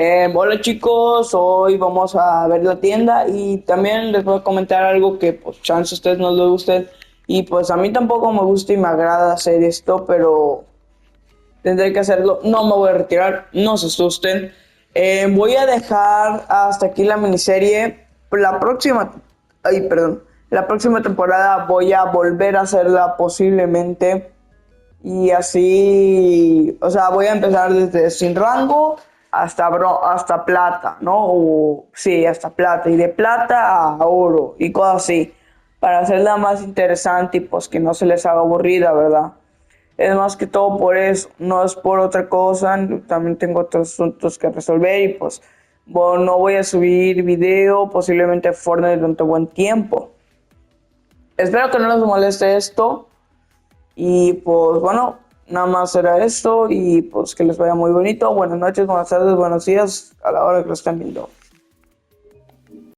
Hola chicos, hoy vamos a ver la tienda y también les voy a comentar algo que pues chance a ustedes no les gusten y pues a mí tampoco me gusta y me agrada hacer esto, pero tendré que hacerlo. No me voy a retirar, no se asusten. Voy a dejar hasta aquí la miniserie. La próxima, ay, perdón, la próxima temporada voy a volver a hacerla posiblemente. Y así, o sea, voy a empezar desde sin rango hasta plata, ¿no? O, sí, hasta plata. Y de plata a oro y cosas así. Para hacerla más interesante y pues que no se les haga aburrida, ¿verdad? Es más que todo por eso, no es por otra cosa. También tengo otros asuntos que resolver y pues bueno, no voy a subir video posiblemente Fortnite durante buen tiempo. Espero que no les moleste esto. Y pues bueno, nada más era esto y pues que les vaya muy bonito. Buenas noches, buenas tardes, buenos días a la hora que lo estén viendo.